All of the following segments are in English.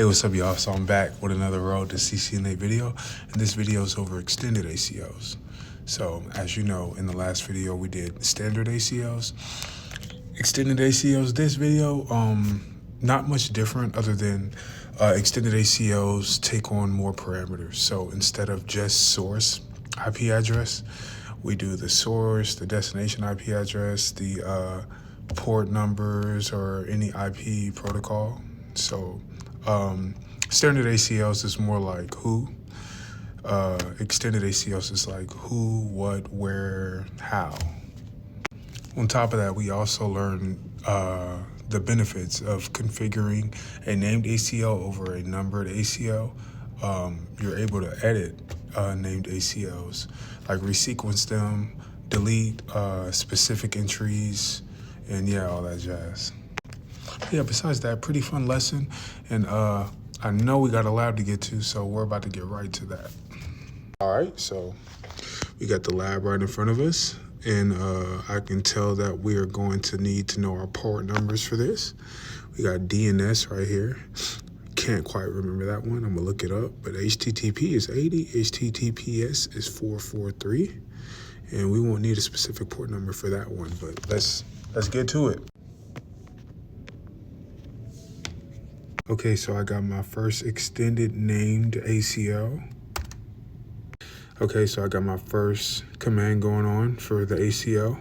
Hey, what's up, y'all? So I'm back with another Road to CCNA video, and this video is over extended ACLs. So as you know, in the last video we did standard ACLs. Extended ACLs, this video, not much different other than extended ACLs take on more parameters. So instead of just source IP address, we do the source, the destination IP address, the port numbers, or any IP protocol. So standard ACLs is more like who. Extended ACLs is like who, what, where, how. On top of that, we also learn the benefits of configuring a named ACL over a numbered ACL. You're able to edit named ACLs, like resequence them, delete specific entries, and yeah, all that jazz. Yeah, besides that, pretty fun lesson, and I know we got a lab to get to, so we're about to get right to that. All right, so we got the lab right in front of us, and I can tell that we are going to need to know our port numbers for this. We got DNS right here. Can't quite remember that one. I'm gonna look it up, but HTTP is 80, HTTPS is 443, and we won't need a specific port number for that one, but let's get to it. Okay, so I got my first extended named ACL. Okay, so I got my first command going on for the ACL.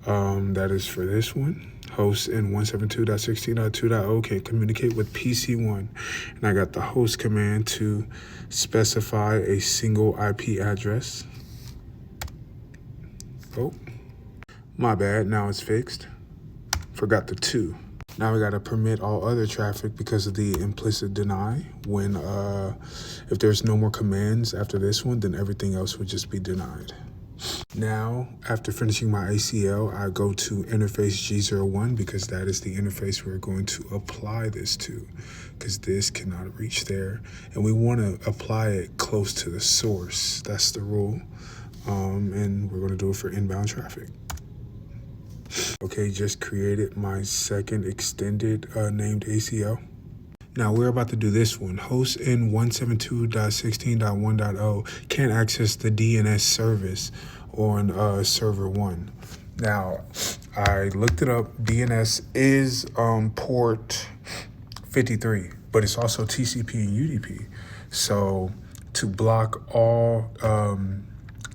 That is for this one. Host in 172.16.2.0 can communicate with PC1. And I got the host command to specify a single IP address. Oh, my bad, now it's fixed. Forgot the 2. Now we got to permit all other traffic because of the implicit deny. When if there's no more commands after this one, then everything else would just be denied. Now, after finishing my ACL, I go to interface G01 because that is the interface we're going to apply this to, because this cannot reach there. And we want to apply it close to the source. That's the rule. And we're going to do it for inbound traffic. Okay, just created my second extended named ACL. Now we're about to do this one. Host in 172.16.1.0 can't access the DNS service on server 1. Now, I looked it up. DNS is port 53, but it's also TCP and UDP. So to block all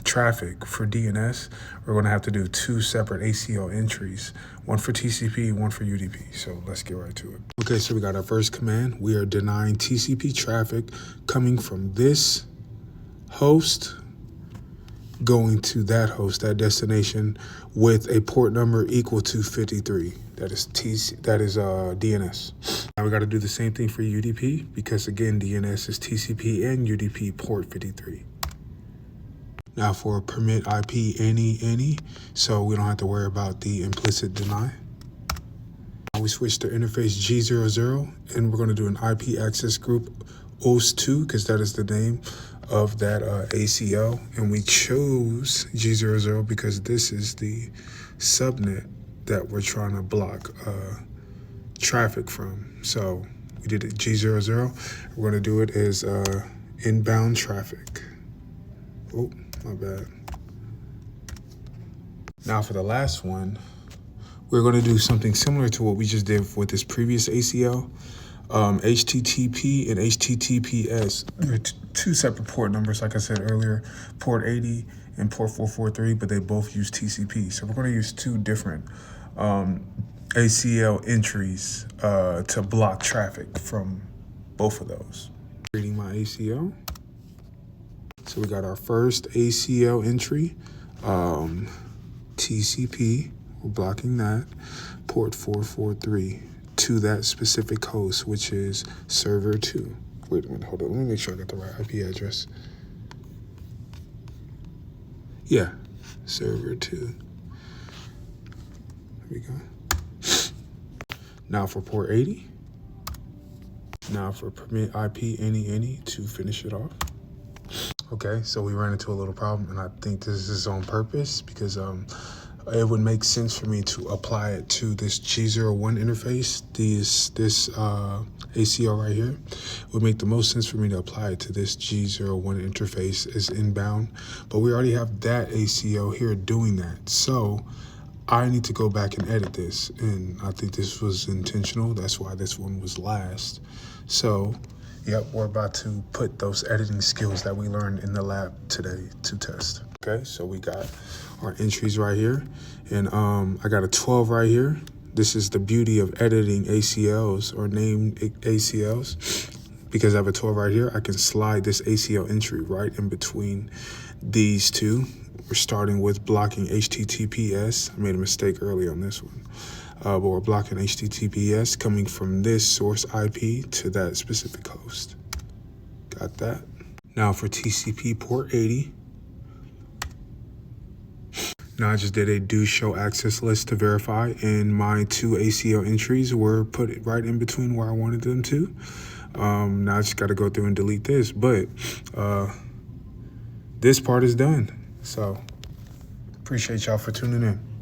traffic for DNS, we're going to have to do 2 separate ACL entries, one for TCP, one for UDP. So let's get right to it. Okay, so we got our first command. We are denying TCP traffic coming from this host going to that host, that destination, with a port number equal to 53. That is DNS. Now we got to do the same thing for UDP because again, DNS is TCP and UDP port 53. Now for permit IP any, so we don't have to worry about the implicit deny. Now we switch to interface G00, and we're going to do an IP access group OS2 because that is the name of that ACL. And we chose G00 because this is the subnet that we're trying to block traffic from. So we did it G00. We're going to do it as inbound traffic. Oh, my bad. Now for the last one, we're going to do something similar to what we just did with this previous ACL. HTTP and HTTPS are 2 separate port numbers, like I said earlier, port 80 and port 443, but they both use TCP. So we're going to use 2 different ACL entries to block traffic from both of those. Reading my ACL. So we got our first ACL entry, TCP, we're blocking that, port 443 to that specific host, which is server 2. Wait a minute, hold on, let me make sure I got the right IP address. Yeah, server 2. There we go. Now for port 80. Now for permit IP any to finish it off. Okay, so we ran into a little problem, and I think this is on purpose because it would make sense for me to apply it to this G01 interface. This ACL right here, it would make the most sense for me to apply it to this G01 interface as inbound, but we already have that ACL here doing that. So I need to go back and edit this, and I think this was intentional. That's why this one was last. So, yep, we're about to put those editing skills that we learned in the lab today to test. Okay, so we got our entries right here, and I got a 12 right here. This is the beauty of editing ACLs or named ACLs. Because I have a 12 right here, I can slide this ACL entry right in between these two. We're starting with blocking HTTPS. I made a mistake early on this one. But we're blocking HTTPS coming from this source IP to that specific host. Got that. Now for TCP port 80. Now I just did a do show access list to verify, and my 2 ACL entries were put right in between where I wanted them to. Now I just got to go through and delete this, but this part is done. So appreciate y'all for tuning in.